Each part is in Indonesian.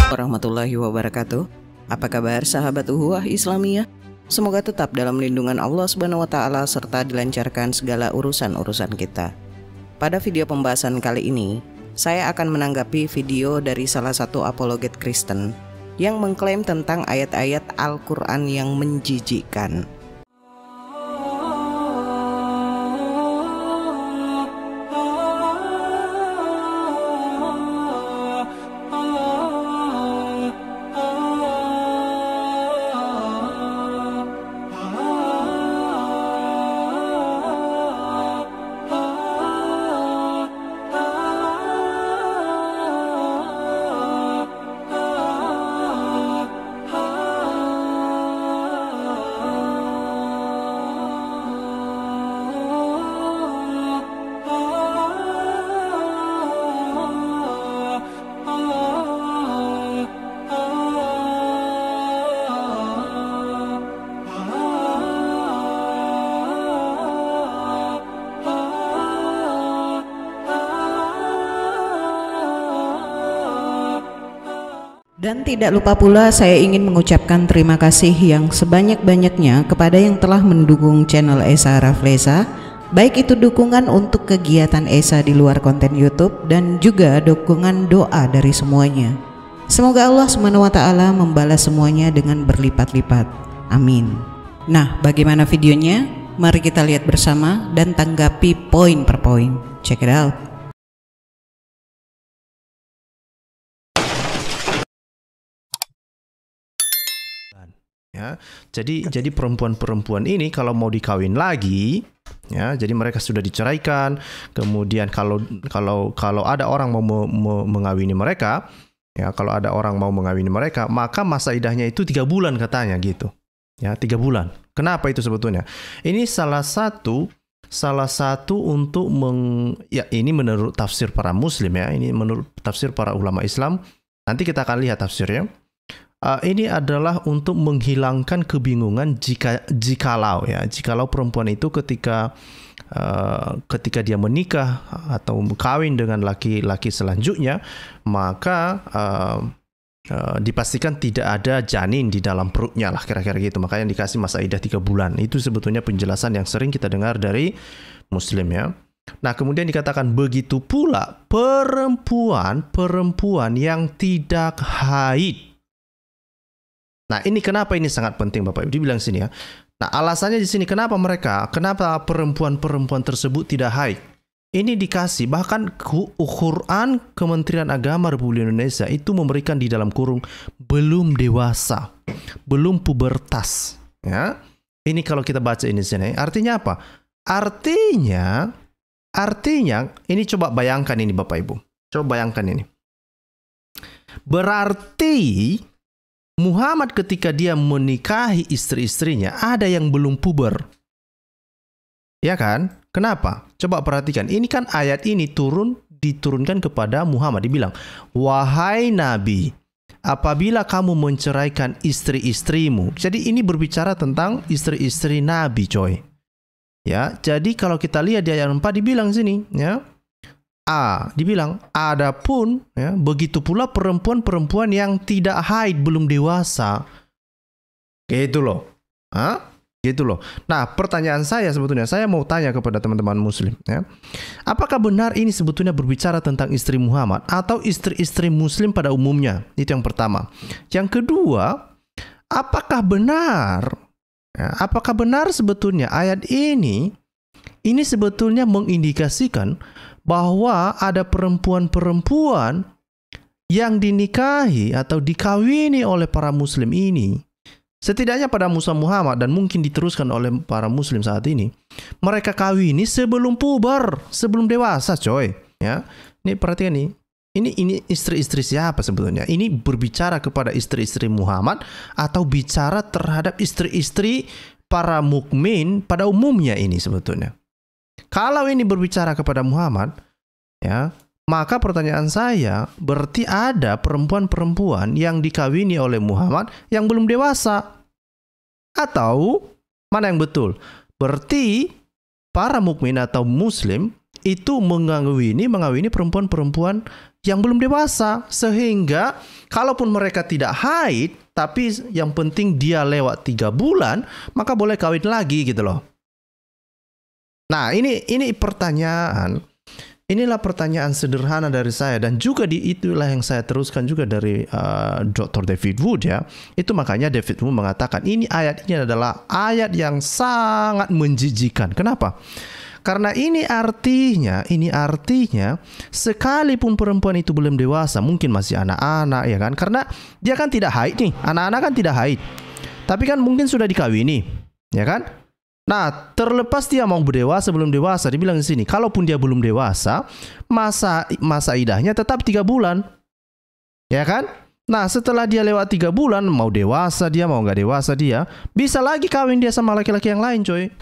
Warahmatullahi wabarakatuh. Apa kabar sahabat Uhuwah Islamiyah? Semoga tetap dalam lindungan Allah Subhanahu wa taala serta dilancarkan segala urusan-urusan kita. Pada video pembahasan kali ini, saya akan menanggapi video dari salah satu apologet Kristen yang mengklaim tentang ayat-ayat Al-Qur'an yang menjijikkan. Dan tidak lupa pula saya ingin mengucapkan terima kasih yang sebanyak-banyaknya kepada yang telah mendukung channel Esa Rafleza, baik itu dukungan untuk kegiatan Esa di luar konten YouTube dan juga dukungan doa dari semuanya. Semoga Allah SWT membalas semuanya dengan berlipat-lipat. Amin. Nah, bagaimana videonya? Mari kita lihat bersama dan tanggapi poin per poin. Check it out. Ya, jadi perempuan-perempuan ini kalau mau dikawin lagi, ya, jadi mereka sudah diceraikan. Kemudian kalau ada orang mau mengawini mereka, ya, kalau ada orang mau mengawini mereka, maka masa idahnya itu 3 bulan katanya gitu, ya, 3 bulan. Kenapa itu sebetulnya? Ini salah satu untuk ya, ini menurut tafsir para Muslim, ya, ini menurut tafsir para ulama Islam. Nanti kita akan lihat tafsirnya. Ini adalah untuk menghilangkan kebingungan jikalau perempuan itu ketika dia menikah atau kawin dengan laki-laki selanjutnya, maka dipastikan tidak ada janin di dalam perutnya lah, kira-kira gitu. Makanya dikasih masa idah 3 bulan. Itu sebetulnya penjelasan yang sering kita dengar dari Muslim, ya. Nah, kemudian dikatakan begitu pula perempuan yang tidak haid. Nah, ini kenapa ini sangat penting, Bapak Ibu. Dibilang sini, ya. Nah, alasannya di sini kenapa perempuan-perempuan tersebut tidak haid. Ini dikasih, bahkan Quran Kementerian Agama Republik Indonesia itu memberikan di dalam kurung belum dewasa, belum pubertas, ya. Ini kalau kita baca ini sini, artinya apa? Artinya ini coba bayangkan ini, Bapak Ibu. Coba bayangkan ini. Berarti Muhammad ketika dia menikahi istri-istrinya ada yang belum puber. Ya kan? Kenapa? Coba perhatikan. Ini kan ayat ini diturunkan kepada Muhammad. Dibilang, "Wahai Nabi, apabila kamu menceraikan istri-istrimu." Jadi ini berbicara tentang istri-istri Nabi, coy. Ya, jadi kalau kita lihat di ayat 4 dibilang sini, ya. Dibilang, adapun, ya, begitu pula perempuan-perempuan yang tidak haid, belum dewasa. Gitu loh. Gitu loh. Nah, pertanyaan saya sebetulnya, saya mau tanya kepada teman-teman Muslim, ya. Apakah benar ini sebetulnya berbicara tentang istri Muhammad atau istri-istri Muslim pada umumnya? Itu yang pertama. Yang kedua, apakah benar sebetulnya ayat ini sebetulnya mengindikasikan bahwa ada perempuan-perempuan yang dinikahi atau dikawini oleh para Muslim ini, setidaknya pada Musa Muhammad dan mungkin diteruskan oleh para Muslim saat ini, mereka kawini sebelum puber, sebelum dewasa, coy. Ya, ini perhatikan nih. Ini istri-istri siapa sebetulnya? Ini berbicara kepada istri-istri Muhammad atau bicara terhadap istri-istri para mukmin pada umumnya ini sebetulnya? Kalau ini berbicara kepada Muhammad, ya, maka pertanyaan saya, berarti ada perempuan-perempuan yang dikawini oleh Muhammad yang belum dewasa. Atau mana yang betul? Berarti para mukmin atau muslim itu mengawini perempuan-perempuan yang belum dewasa, sehingga kalaupun mereka tidak haid, tapi yang penting dia lewat 3 bulan, maka boleh kawin lagi gitu loh. Nah, ini pertanyaan. Inilah pertanyaan sederhana dari saya, dan juga itulah yang saya teruskan juga dari Dr. David Wood, ya. Itu makanya David Wood mengatakan ayat ini adalah ayat yang sangat menjijikan. Kenapa? Karena ini artinya sekalipun perempuan itu belum dewasa, mungkin masih anak-anak, ya kan? Karena dia kan tidak haid nih, anak-anak kan tidak haid. Tapi kan mungkin sudah dikawini, ya kan? Nah, terlepas dia mau berdewasa belum dewasa, dibilang di sini, kalaupun dia belum dewasa, masa idahnya tetap 3 bulan. Ya kan? Nah, setelah dia lewat 3 bulan, mau dewasa dia, mau nggak dewasa dia, bisa lagi kawin dia sama laki-laki yang lain, coy.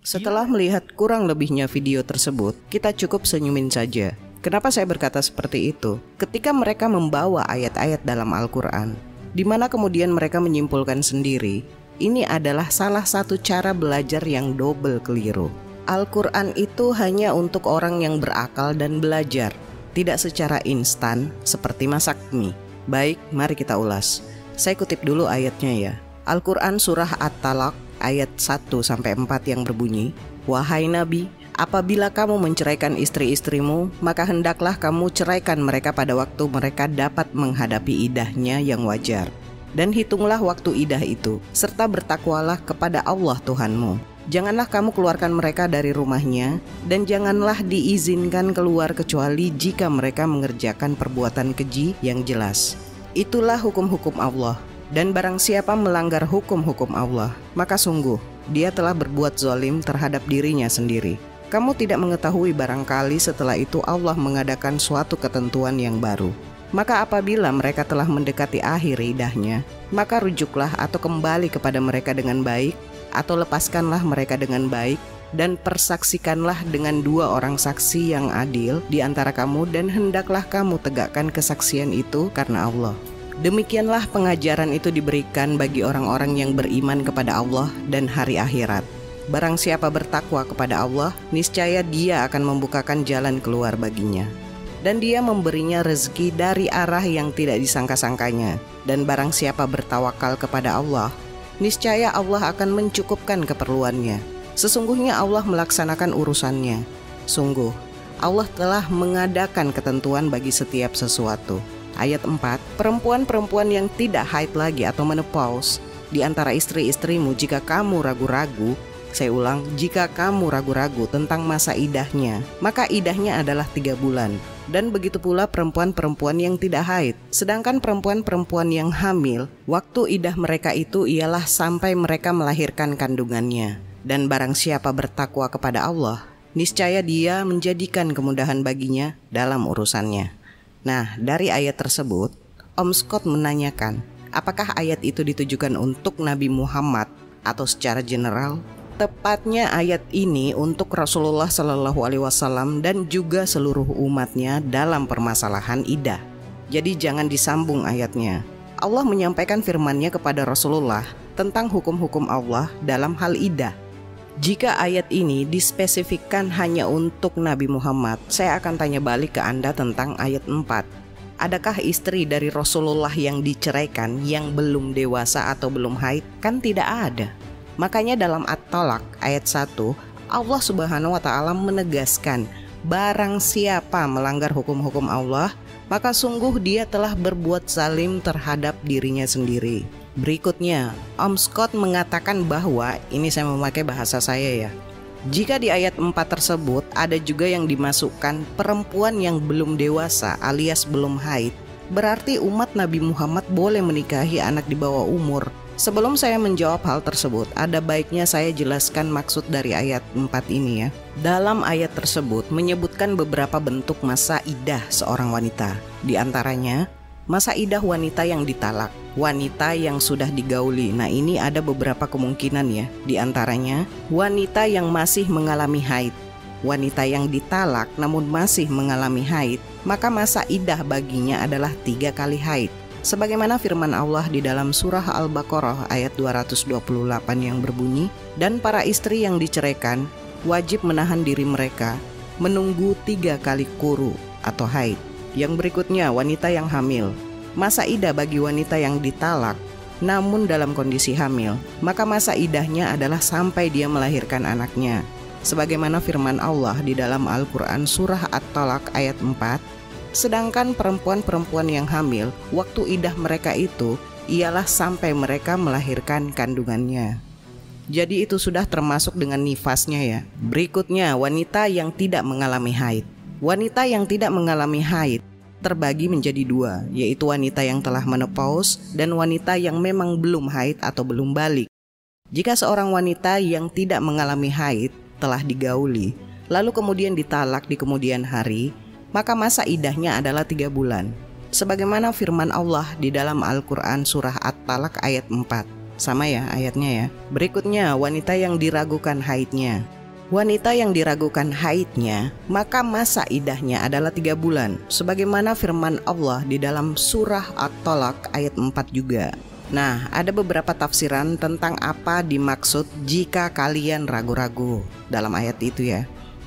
Setelah melihat kurang lebihnya video tersebut, kita cukup senyumin saja. Kenapa saya berkata seperti itu? Ketika mereka membawa ayat-ayat dalam Al-Quran, di mana kemudian mereka menyimpulkan sendiri, ini adalah salah satu cara belajar yang double keliru. Al-Quran itu hanya untuk orang yang berakal dan belajar, tidak secara instan seperti masak mie. Baik, mari kita ulas. Saya kutip dulu ayatnya ya. Al-Quran surah At-Talaq ayat 1-4 yang berbunyi, "Wahai Nabi, apabila kamu menceraikan istri-istrimu, maka hendaklah kamu ceraikan mereka pada waktu mereka dapat menghadapi idahnya yang wajar. Dan hitunglah waktu idah itu, serta bertakwalah kepada Allah Tuhanmu. Janganlah kamu keluarkan mereka dari rumahnya, dan janganlah diizinkan keluar kecuali jika mereka mengerjakan perbuatan keji yang jelas. Itulah hukum-hukum Allah. Dan barang siapa melanggar hukum-hukum Allah, maka sungguh dia telah berbuat zalim terhadap dirinya sendiri. Kamu tidak mengetahui barangkali setelah itu Allah mengadakan suatu ketentuan yang baru. Maka apabila mereka telah mendekati akhir idahnya, maka rujuklah atau kembali kepada mereka dengan baik, atau lepaskanlah mereka dengan baik, dan persaksikanlah dengan 2 orang saksi yang adil di antara kamu, dan hendaklah kamu tegakkan kesaksian itu karena Allah. Demikianlah pengajaran itu diberikan bagi orang-orang yang beriman kepada Allah dan hari akhirat. Barang siapa bertakwa kepada Allah, niscaya Dia akan membukakan jalan keluar baginya. Dan Dia memberinya rezeki dari arah yang tidak disangka-sangkanya. Dan barang siapa bertawakal kepada Allah, niscaya Allah akan mencukupkan keperluannya. Sesungguhnya Allah melaksanakan urusannya. Sungguh, Allah telah mengadakan ketentuan bagi setiap sesuatu. Ayat 4, perempuan-perempuan yang tidak haid lagi atau menopause di antara istri-istrimu, jika kamu ragu-ragu, saya ulang, jika kamu ragu-ragu tentang masa idahnya, maka idahnya adalah 3 bulan. Dan begitu pula perempuan-perempuan yang tidak haid. Sedangkan perempuan-perempuan yang hamil, waktu idah mereka itu ialah sampai mereka melahirkan kandungannya. Dan barang siapa bertakwa kepada Allah, niscaya Dia menjadikan kemudahan baginya dalam urusannya. Nah, dari ayat tersebut, Om Scott menanyakan, apakah ayat itu ditujukan untuk Nabi Muhammad atau secara general? Tepatnya ayat ini untuk Rasulullah SAW dan juga seluruh umatnya dalam permasalahan idah. Jadi jangan disambung ayatnya. Allah menyampaikan firman-Nya kepada Rasulullah tentang hukum-hukum Allah dalam hal idah. Jika ayat ini dispesifikkan hanya untuk Nabi Muhammad, saya akan tanya balik ke Anda tentang ayat 4. Adakah istri dari Rasulullah yang diceraikan yang belum dewasa atau belum haid? Kan tidak ada. Makanya dalam At-Talaq ayat 1, Allah Subhanahu wa Ta'ala menegaskan, barang siapa melanggar hukum-hukum Allah, maka sungguh dia telah berbuat zalim terhadap dirinya sendiri. Berikutnya, Om Scott mengatakan bahwa, ini saya memakai bahasa saya ya, jika di ayat 4 tersebut ada juga yang dimasukkan perempuan yang belum dewasa alias belum haid, berarti umat Nabi Muhammad boleh menikahi anak di bawah umur Sebelum saya menjawab hal tersebut, ada baiknya saya jelaskan maksud dari ayat 4 ini ya. Dalam ayat tersebut menyebutkan beberapa bentuk masa idah seorang wanita. Di antaranya, masa idah wanita yang ditalak, wanita yang sudah digauli. Nah, ini ada beberapa kemungkinan ya. Di antaranya, wanita yang masih mengalami haid. Wanita yang ditalak namun masih mengalami haid, maka masa idah baginya adalah 3 kali haid. Sebagaimana firman Allah di dalam surah Al-Baqarah ayat 228 yang berbunyi, dan para istri yang diceraikan wajib menahan diri mereka menunggu 3 kali quru atau haid. Yang berikutnya, wanita yang hamil. Masa idah bagi wanita yang ditalak namun dalam kondisi hamil, maka masa idahnya adalah sampai dia melahirkan anaknya. Sebagaimana firman Allah di dalam Al-Quran surah At-Talaq ayat 4, sedangkan perempuan-perempuan yang hamil, waktu idah mereka itu ialah sampai mereka melahirkan kandungannya. Jadi itu sudah termasuk dengan nifasnya ya. Berikutnya, wanita yang tidak mengalami haid. Wanita yang tidak mengalami haid terbagi menjadi 2, yaitu wanita yang telah menopause dan wanita yang memang belum haid atau belum balik. Jika seorang wanita yang tidak mengalami haid telah digauli, lalu kemudian ditalak di kemudian hari, maka masa idahnya adalah 3 bulan. Sebagaimana firman Allah di dalam Al-Quran surah At-Talaq ayat 4. Sama ya ayatnya ya. Berikutnya, wanita yang diragukan haidnya. Wanita yang diragukan haidnya, maka masa idahnya adalah 3 bulan. Sebagaimana firman Allah di dalam surah At-Talaq ayat 4 juga. Nah, ada beberapa tafsiran tentang apa dimaksud jika kalian ragu-ragu dalam ayat itu ya.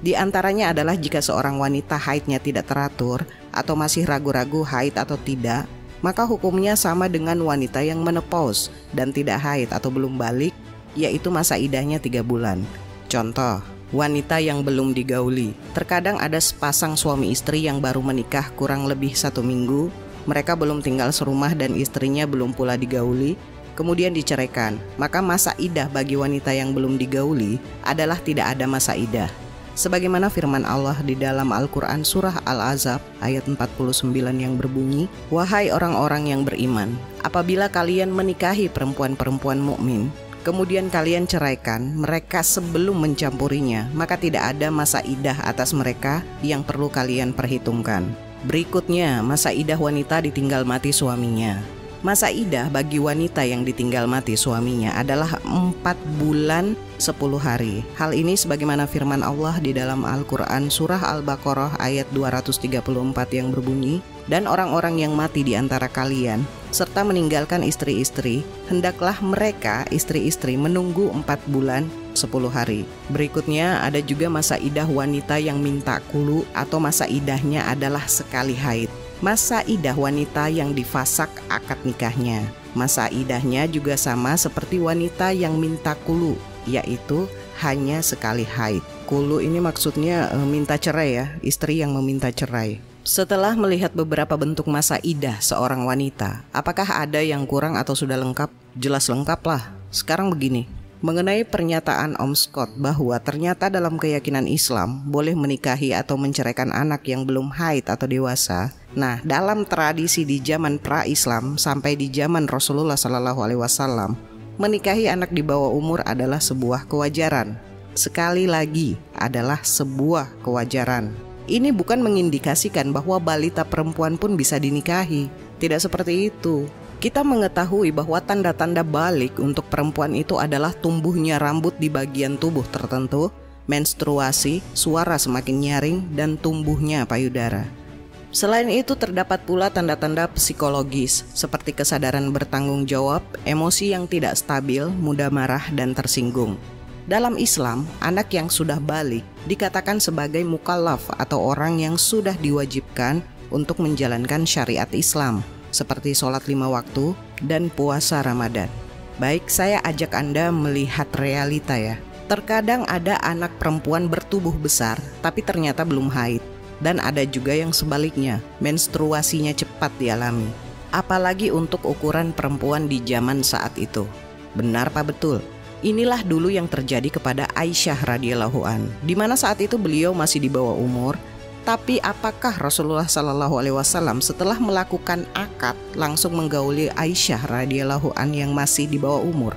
Di antaranya adalah jika seorang wanita haidnya tidak teratur atau masih ragu-ragu haid atau tidak, maka hukumnya sama dengan wanita yang menopause dan tidak haid atau belum balik, yaitu masa idahnya 3 bulan. Contoh, wanita yang belum digauli. Terkadang ada sepasang suami istri yang baru menikah kurang lebih 1 minggu, mereka belum tinggal serumah dan istrinya belum pula digauli, kemudian diceraikan. Maka masa idah bagi wanita yang belum digauli adalah tidak ada masa idah. Sebagaimana firman Allah di dalam Al-Quran surah Al-Ahzab ayat 49 yang berbunyi, wahai orang-orang yang beriman, apabila kalian menikahi perempuan-perempuan mukmin, kemudian kalian ceraikan mereka sebelum mencampurinya, maka tidak ada masa idah atas mereka yang perlu kalian perhitungkan. Berikutnya, masa idah wanita ditinggal mati suaminya. Masa idah bagi wanita yang ditinggal mati suaminya adalah 4 bulan 10 hari. Hal ini sebagaimana firman Allah di dalam Al-Quran surah Al-Baqarah ayat 234 yang berbunyi, dan orang-orang yang mati di antara kalian serta meninggalkan istri-istri, hendaklah mereka istri-istri menunggu 4 bulan 10 hari. Berikutnya ada juga masa idah wanita yang minta qulu atau masa idahnya adalah sekali haid. Masa idah wanita yang difasak akad nikahnya. Masa idahnya juga sama seperti wanita yang minta qulu, yaitu hanya sekali haid. Qulu ini maksudnya minta cerai ya, istri yang meminta cerai. Setelah melihat beberapa bentuk masa idah seorang wanita, apakah ada yang kurang atau sudah lengkap? Jelas lengkap lah. Sekarang begini, mengenai pernyataan Om Scott bahwa ternyata dalam keyakinan Islam boleh menikahi atau menceraikan anak yang belum haid atau dewasa. Nah, dalam tradisi di zaman pra-Islam sampai di zaman Rasulullah SAW, menikahi anak di bawah umur adalah sebuah kewajaran. Sekali lagi, adalah sebuah kewajaran. Ini bukan mengindikasikan bahwa balita perempuan pun bisa dinikahi. Tidak seperti itu. Kita mengetahui bahwa tanda-tanda balik untuk perempuan itu adalah tumbuhnya rambut di bagian tubuh tertentu, menstruasi, suara semakin nyaring, dan tumbuhnya payudara. Selain itu terdapat pula tanda-tanda psikologis seperti kesadaran bertanggung jawab, emosi yang tidak stabil, mudah marah, dan tersinggung. Dalam Islam, anak yang sudah balik dikatakan sebagai mukallaf atau orang yang sudah diwajibkan untuk menjalankan syariat Islam, seperti sholat 5 waktu dan puasa Ramadan. Baik, saya ajak Anda melihat realita ya. Terkadang ada anak perempuan bertubuh besar tapi ternyata belum haid. Dan ada juga yang sebaliknya, menstruasinya cepat dialami. Apalagi untuk ukuran perempuan di zaman saat itu. Benar Pak betul? Inilah dulu yang terjadi kepada Aisyah radhiyallahu an, di mana saat itu beliau masih di bawah umur Tapi apakah Rasulullah Shallallahu Alaihi Wasallam setelah melakukan akad langsung menggauli Aisyah radhiyallahu an yang masih di bawah umur?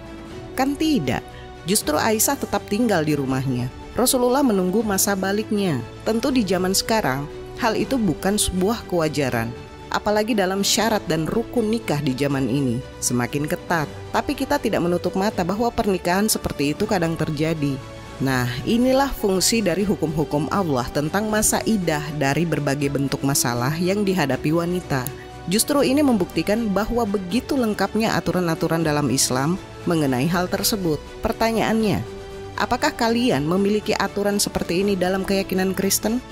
Kan tidak. Justru Aisyah tetap tinggal di rumahnya. Rasulullah menunggu masa baliknya. Tentu di zaman sekarang hal itu bukan sebuah kewajaran. Apalagi dalam syarat dan rukun nikah di zaman ini semakin ketat. Tapi kita tidak menutup mata bahwa pernikahan seperti itu kadang terjadi. Nah, inilah fungsi dari hukum-hukum Allah tentang masa idah dari berbagai bentuk masalah yang dihadapi wanita. Justru ini membuktikan bahwa begitu lengkapnya aturan-aturan dalam Islam mengenai hal tersebut. Pertanyaannya, apakah kalian memiliki aturan seperti ini dalam keyakinan Kristen?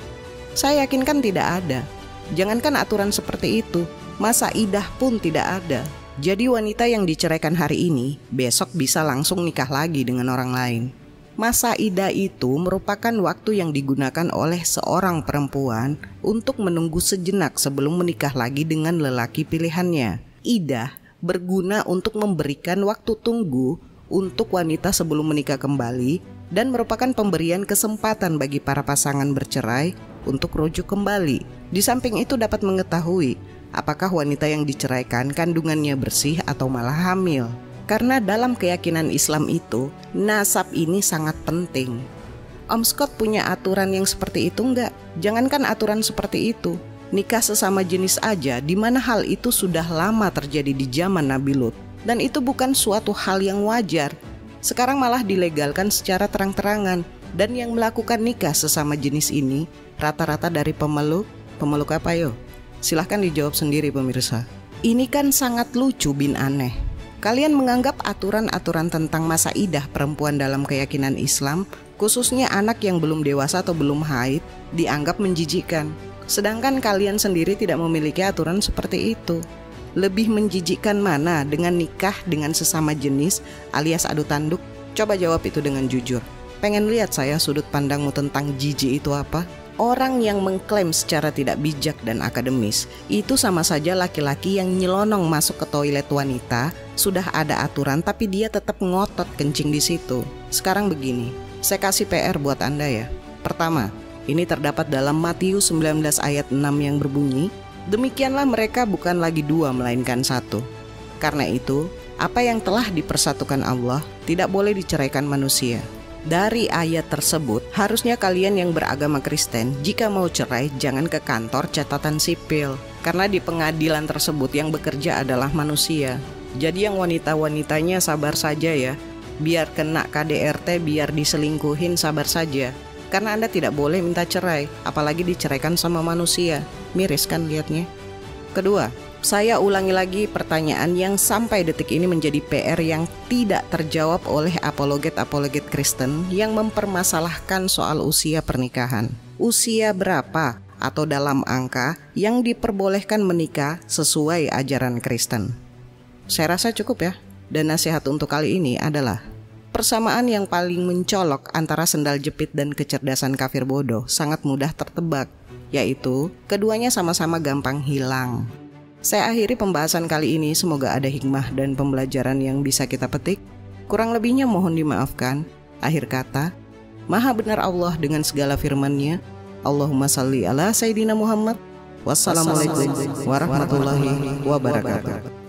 Saya yakinkan tidak ada. Jangankan aturan seperti itu, masa idah pun tidak ada. Jadi wanita yang diceraikan hari ini, besok bisa langsung nikah lagi dengan orang lain. Masa idah itu merupakan waktu yang digunakan oleh seorang perempuan untuk menunggu sejenak sebelum menikah lagi dengan lelaki pilihannya. Idah berguna untuk memberikan waktu tunggu untuk wanita sebelum menikah kembali dan merupakan pemberian kesempatan bagi para pasangan bercerai untuk rujuk kembali. Di samping itu dapat mengetahui apakah wanita yang diceraikan kandungannya bersih atau malah hamil. Karena dalam keyakinan Islam itu, nasab ini sangat penting. Om Scott punya aturan yang seperti itu enggak? Jangankan aturan seperti itu, nikah sesama jenis aja, di mana hal itu sudah lama terjadi di zaman Nabi Lut. Dan itu bukan suatu hal yang wajar. Sekarang malah dilegalkan secara terang-terangan. Dan yang melakukan nikah sesama jenis ini, rata-rata dari pemeluk apa yo? Silahkan dijawab sendiri pemirsa. Ini kan sangat lucu bin aneh. Kalian menganggap aturan-aturan tentang masa idah perempuan dalam keyakinan Islam, khususnya anak yang belum dewasa atau belum haid, dianggap menjijikkan. Sedangkan kalian sendiri tidak memiliki aturan seperti itu. Lebih menjijikkan mana dengan nikah dengan sesama jenis alias adu tanduk? Coba jawab itu dengan jujur. Pengen lihat saya sudut pandangmu tentang jijik itu apa? Orang yang mengklaim secara tidak bijak dan akademis itu sama saja laki-laki yang nyelonong masuk ke toilet wanita. Sudah ada aturan tapi dia tetap ngotot kencing di situ. Sekarang begini, saya kasih PR buat Anda ya. Pertama, ini terdapat dalam Matius 19 ayat 6 yang berbunyi, demikianlah mereka bukan lagi dua melainkan satu. Karena itu, apa yang telah dipersatukan Allah tidak boleh diceraikan manusia. Dari ayat tersebut, harusnya kalian yang beragama Kristen, jika mau cerai jangan ke kantor catatan sipil. Karena di pengadilan tersebut yang bekerja adalah manusia. Jadi yang wanita-wanitanya sabar saja ya. Biar kena KDRT, biar diselingkuhin sabar saja. Karena Anda tidak boleh minta cerai, apalagi diceraikan sama manusia. Miris kan lihatnya. Kedua, saya ulangi lagi pertanyaan yang sampai detik ini menjadi PR yang tidak terjawab oleh apologet-apologet Kristen yang mempermasalahkan soal usia pernikahan. Usia berapa atau dalam angka yang diperbolehkan menikah sesuai ajaran Kristen? Saya rasa cukup ya. Dan nasihat untuk kali ini adalah persamaan yang paling mencolok antara sendal jepit dan kecerdasan kafir bodoh sangat mudah tertebak, yaitu keduanya sama-sama gampang hilang. Saya akhiri pembahasan kali ini, semoga ada hikmah dan pembelajaran yang bisa kita petik. Kurang lebihnya mohon dimaafkan. Akhir kata, Maha benar Allah dengan segala firman-Nya. Allahumma salli ala Sayyidina Muhammad. Wassalamualaikum warahmatullahi wabarakatuh.